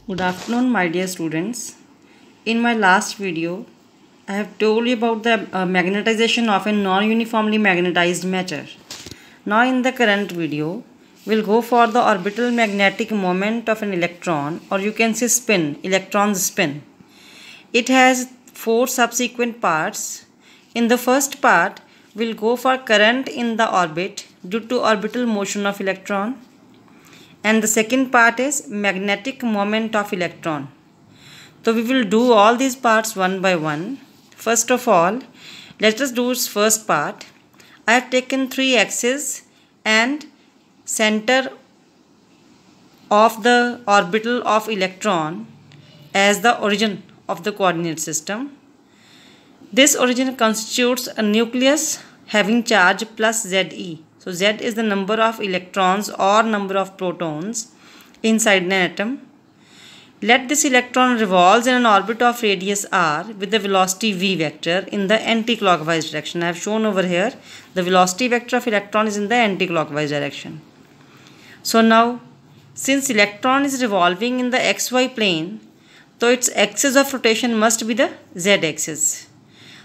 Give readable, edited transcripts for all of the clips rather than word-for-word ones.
Good afternoon, my dear students. In my last video, I have told you about the magnetization of a non-uniformly magnetized matter. Now in the current video, we'll go for the orbital magnetic moment of an electron, or you can say spin, electron's spin. It has 4 subsequent parts. In the first part, we'll go for current in the orbit due to orbital motion of electron. And the second part is magnetic moment of electron. So we will do all these parts one by one. First of all, let us do its first part. I have taken 3 axes and center of the orbital of electron as the origin of the coordinate system. This origin constitutes a nucleus having charge plus Ze. So Z is the number of electrons or number of protons inside an atom. Let this electron revolves in an orbit of radius r with the velocity v vector in the anti-clockwise direction. I have shown over here the velocity vector of electron is in the anti-clockwise direction. So now, since electron is revolving in the xy plane, so its axis of rotation must be the z axis.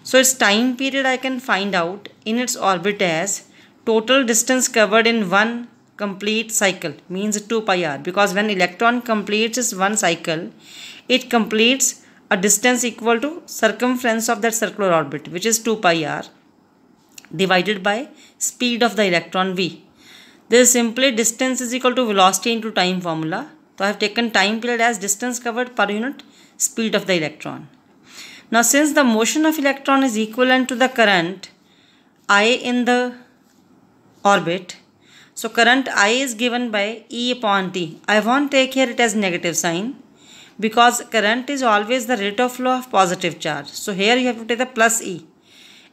So its time period I can find out in its orbit as total distance covered in one complete cycle, means 2 pi r, because when electron completes its one cycle, it completes a distance equal to circumference of that circular orbit, which is 2 pi r divided by speed of the electron v. This is simply distance is equal to velocity into time formula. So I have taken time period as distance covered per unit speed of the electron. Now since the motion of electron is equivalent to the current I in the orbit, so current I is given by E upon T. I won't take here it as negative sign because current is always the rate of flow of positive charge. So here you have to take the plus E.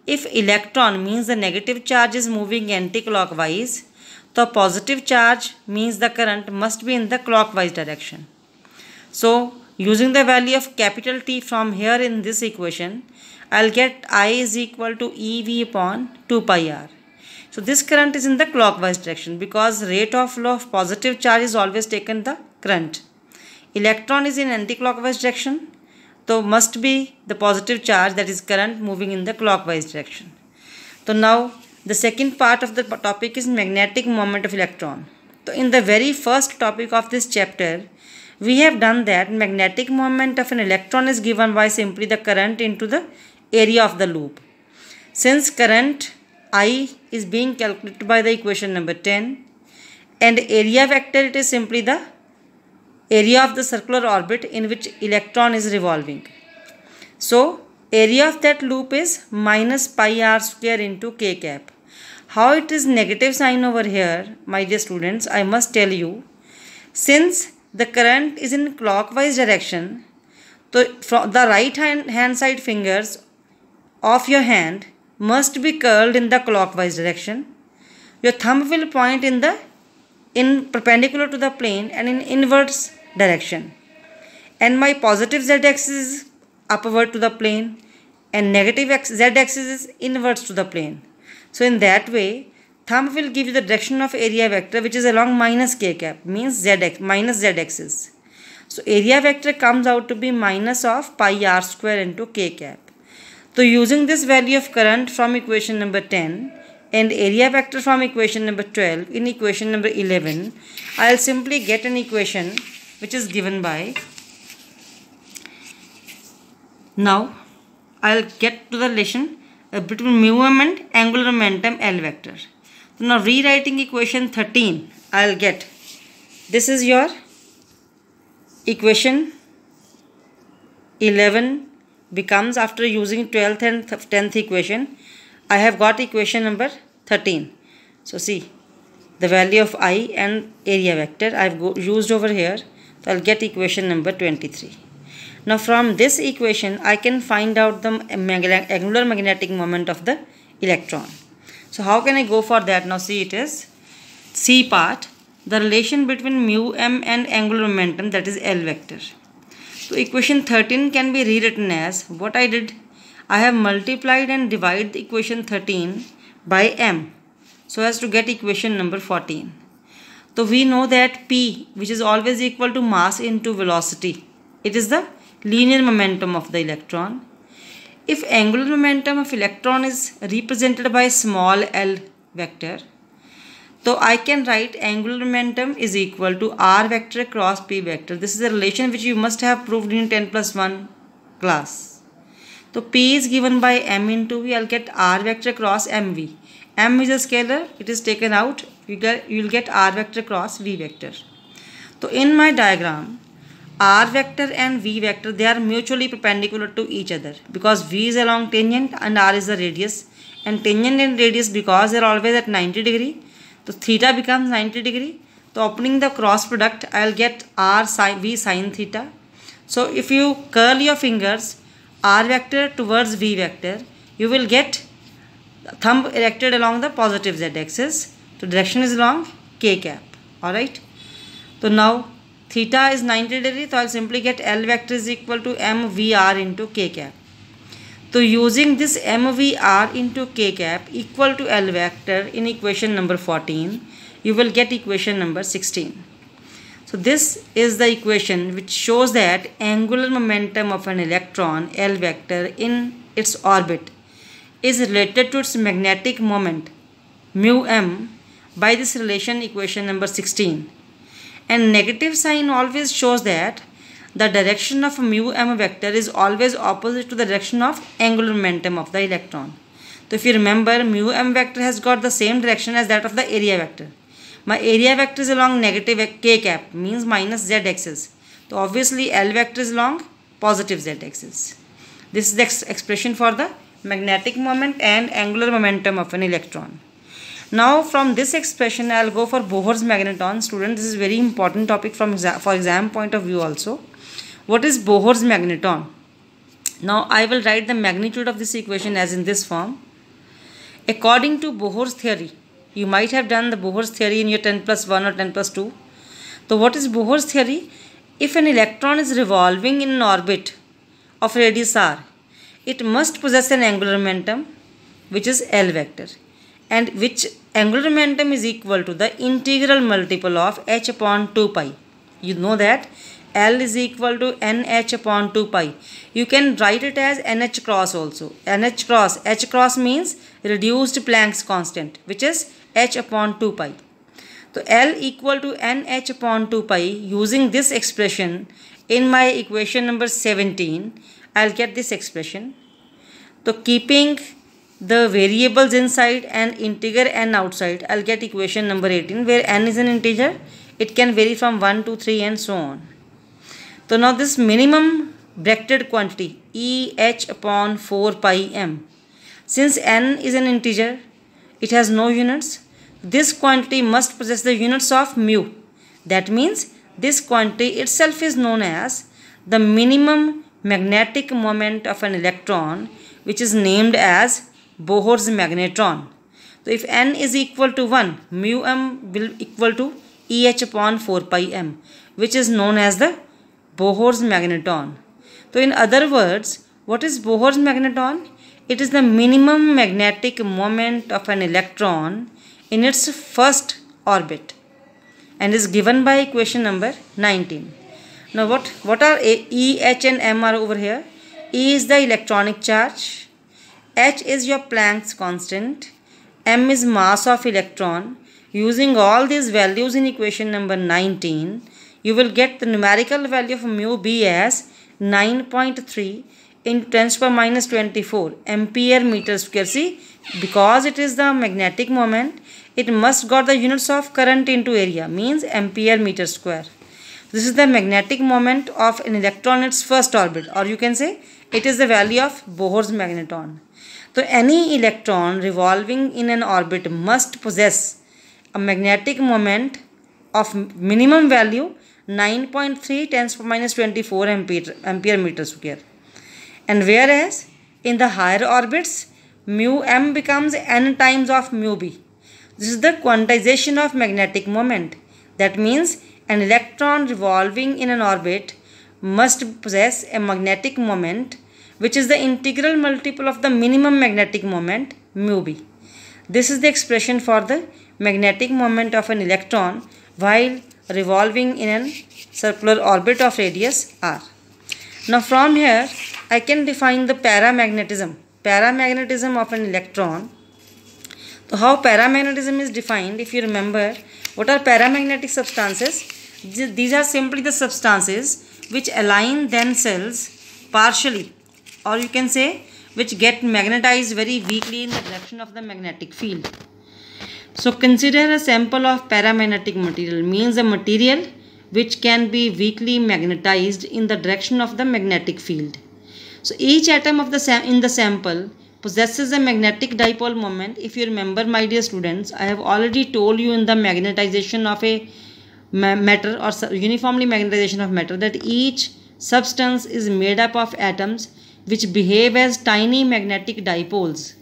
If electron means the negative charge is moving anti-clockwise, the positive charge means the current must be in the clockwise direction. So using the value of capital T from here in this equation, I'll get I is equal to EV upon 2 pi r. So this current is in the clockwise direction because rate of flow of positive charge is always taken the current. Electron is in anti-clockwise direction, so must be the positive charge, that is current, moving in the clockwise direction. So now the second part of the topic is magnetic moment of electron. So in the very first topic of this chapter, we have done that magnetic moment of an electron is given by simply the current into the area of the loop. Since current I is being calculated by the equation number 10 and area vector, it is simply the area of the circular orbit in which electron is revolving. So area of that loop is minus pi r square into k cap. How it is negative sign over here, my dear students, I must tell you, since the current is in clockwise direction, so from the right hand side fingers of your hand must be curled in the clockwise direction. Your thumb will point in perpendicular to the plane and in inverse direction. And my positive z axis is upward to the plane and negative z axis is inwards to the plane. So in that way, thumb will give you the direction of area vector, which is along minus k cap, means minus z axis. So area vector comes out to be minus of pi r square into k cap. So using this value of current from equation number 10 and area vector from equation number 12 in equation number 11, I will simply get an equation which is given by, now I will get to the relation between mu and angular momentum L vector. So now rewriting equation 13, I will get, this is your equation 11 becomes, after using 12th and 10th equation, I have got equation number 13. So see, the value of I and area vector I have used over here, so I will get equation number 23. Now from this equation, I can find out the angular magnetic moment of the electron. So how can I go for that? Now see, it is C part, the relation between mu m and angular momentum, that is L vector. So equation 13 can be rewritten as, what I did, I have multiplied and divided the equation 13 by m so as to get equation number 14. So we know that P, which is always equal to mass into velocity, it is the linear momentum of the electron. If angular momentum of electron is represented by small l vector, so I can write angular momentum is equal to r vector cross p vector. This is a relation which you must have proved in 10+1 class. So P is given by m into v. I'll get r vector cross mv. M is a scalar, it is taken out, you will get r vector cross v vector. So in my diagram, r vector and v vector, they are mutually perpendicular to each other because v is along tangent and r is the radius, and tangent and radius, because they are always at 90 degree, so theta becomes 90 degree. So opening the cross product, I will get r sin v sin theta. So if you curl your fingers r vector towards v vector, you will get thumb erected along the positive z axis. So direction is along k cap. Alright. So now theta is 90 degree. So I will simply get L vector is equal to mvr into k cap. So using this mvr into k cap equal to L vector in equation number 14, you will get equation number 16. So this is the equation which shows that angular momentum of an electron L vector in its orbit is related to its magnetic moment mu m by this relation equation number 16. And negative sign always shows that the direction of mu m vector is always opposite to the direction of angular momentum of the electron. So if you remember, mu m vector has got the same direction as that of the area vector. My area vector is along negative k cap, means minus z axis. So obviously L vector is along positive z axis. This is the expression for the magnetic moment and angular momentum of an electron. Now from this expression I will go for Bohr's magneton. Student, this is very important topic for exam point of view also. What is Bohr's magneton? Now I will write the magnitude of this equation as in this form. According to Bohr's theory, you might have done the Bohr's theory in your 10+1 or 10+2. So what is Bohr's theory? If an electron is revolving in an orbit of radius r, it must possess an angular momentum which is L vector, and which angular momentum is equal to the integral multiple of h upon 2 pi. You know that L is equal to nh upon 2 pi. You can write it as nh cross also. H cross means reduced Planck's constant, which is h upon 2 pi. So L equal to nh upon 2 pi. Using this expression in my equation number 17, I'll get this expression. So keeping the variables inside and integer n outside, I'll get equation number 18, where n is an integer. It can vary from 1 to 3 and so on. So now this minimum bracketed quantity EH upon 4 pi m. Since n is an integer, it has no units. This quantity must possess the units of mu. That means this quantity itself is known as the minimum magnetic moment of an electron, which is named as Bohr's magnetron. So if n is equal to 1, mu m will equal to EH upon 4 pi m, which is known as the Bohr's magneton. So in other words, what is Bohr's magneton? It is the minimum magnetic moment of an electron in its first orbit and is given by equation number 19. Now what are E, H and M are over here? E is the electronic charge, H is your Planck's constant, M is mass of electron. Using all these values in equation number 19, you will get the numerical value of mu b as 9.3 into 10 to the minus 24 ampere meter square. See, because it is the magnetic moment, it must got the units of current into area, means ampere meter square. This is the magnetic moment of an electron in its first orbit, or you can say it is the value of Bohr's magneton. So any electron revolving in an orbit must possess a magnetic moment of minimum value 9.3 10 to the minus 24 ampere meter square. And whereas in the higher orbits, mu m becomes n times of mu b. This is the quantization of magnetic moment. That means an electron revolving in an orbit must possess a magnetic moment which is the integral multiple of the minimum magnetic moment mu b. This is the expression for the magnetic moment of an electron while revolving in a circular orbit of radius r. Now from here I can define the paramagnetism of an electron. So how paramagnetism is defined? If you remember, what are paramagnetic substances? These are simply the substances which align themselves partially, or you can say which get magnetized very weakly in the direction of the magnetic field. So consider a sample of paramagnetic material, means a material which can be weakly magnetized in the direction of the magnetic field. So each atom of in the sample possesses a magnetic dipole moment. If you remember, my dear students, I have already told you in the magnetization of a matter or uniformly magnetization of matter that each substance is made up of atoms which behave as tiny magnetic dipoles.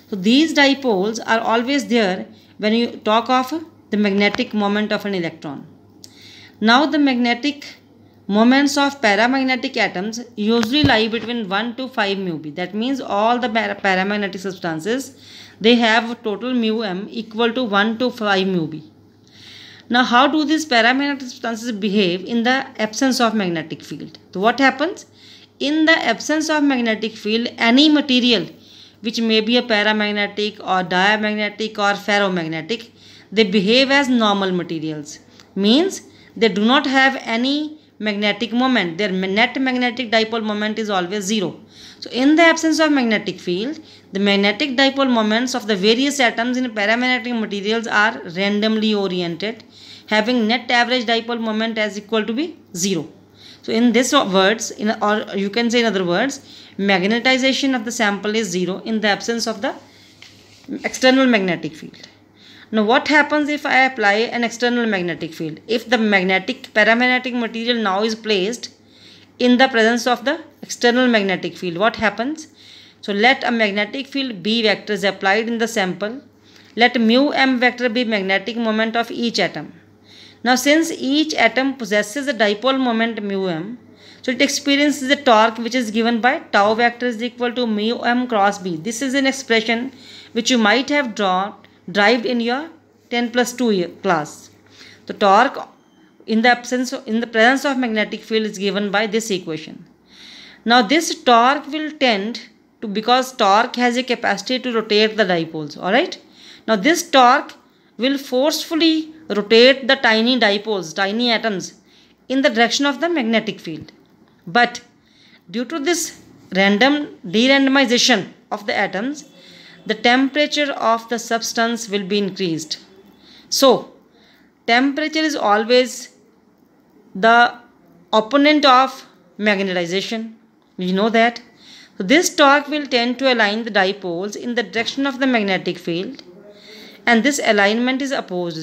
So these dipoles are always there when you talk of the magnetic moment of an electron. Now the magnetic moments of paramagnetic atoms usually lie between 1 to 5 μb. That means all the paramagnetic substances, they have total μm equal to 1 to 5 μb. Now how do these paramagnetic substances behave in the absence of magnetic field? So what happens? In the absence of magnetic field, any material which may be a paramagnetic or diamagnetic or ferromagnetic, they behave as normal materials. Means they do not have any magnetic moment. Their net magnetic dipole moment is always zero. So in the absence of magnetic field, the magnetic dipole moments of the various atoms in paramagnetic materials are randomly oriented, having net average dipole moment as equal to be zero. So in this words, or you can say in other words, magnetization of the sample is zero in the absence of the external magnetic field. Now what happens if I apply an external magnetic field? If the paramagnetic material now is placed in the presence of the external magnetic field, what happens? So let a magnetic field B vector is applied in the sample. Let mu m vector be magnetic moment of each atom. Now since each atom possesses a dipole moment mu m, so it experiences a torque which is given by tau vector is equal to mu m cross B. This is an expression which you might have derived in your 10+2 class. The torque in the presence of magnetic field is given by this equation. Now this torque will tend to, because torque has a capacity to rotate the dipoles, alright. Now this torque will forcefully rotate the tiny dipoles, tiny atoms in the direction of the magnetic field. But due to this de-randomization of the atoms, the temperature of the substance will be increased. So temperature is always the opponent of magnetization. You know that. So this torque will tend to align the dipoles in the direction of the magnetic field, and this alignment is opposed,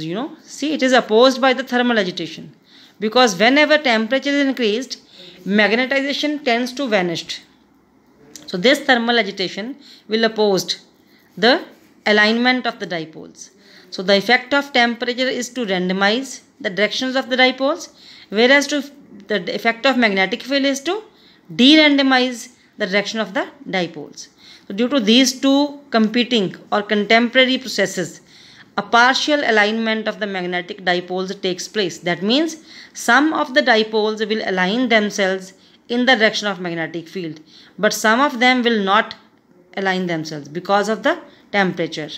See, it is opposed by the thermal agitation, because whenever temperature is increased, magnetization tends to vanish. So this thermal agitation will oppose the alignment of the dipoles. So the effect of temperature is to randomize the directions of the dipoles, whereas the effect of magnetic field is to de-randomize the direction of the dipoles. So due to these two competing or contemporary processes, a partial alignment of the magnetic dipoles takes place. That means some of the dipoles will align themselves in the direction of magnetic field, but some of them will not align themselves because of the temperature.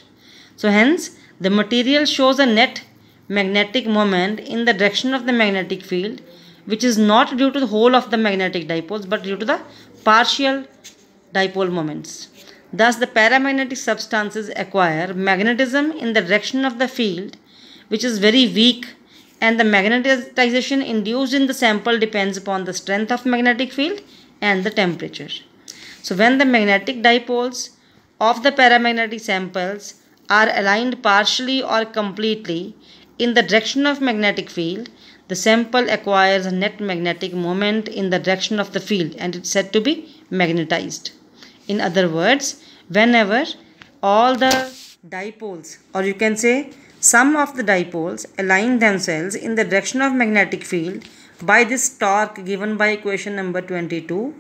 So hence the material shows a net magnetic moment in the direction of the magnetic field, which is not due to the whole of the magnetic dipoles but due to the partial dipole moments. Thus the paramagnetic substances acquire magnetism in the direction of the field which is very weak, and the magnetization induced in the sample depends upon the strength of magnetic field and the temperature. So when the magnetic dipoles of the paramagnetic samples are aligned partially or completely in the direction of magnetic field, the sample acquires a net magnetic moment in the direction of the field and it's said to be magnetized. In other words, whenever all the dipoles, or you can say some of the dipoles, align themselves in the direction of magnetic field by this torque given by equation number 22,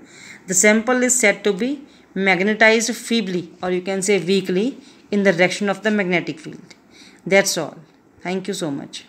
the sample is said to be magnetized feebly, or you can say weakly, in the direction of the magnetic field. That's all. Thank you so much.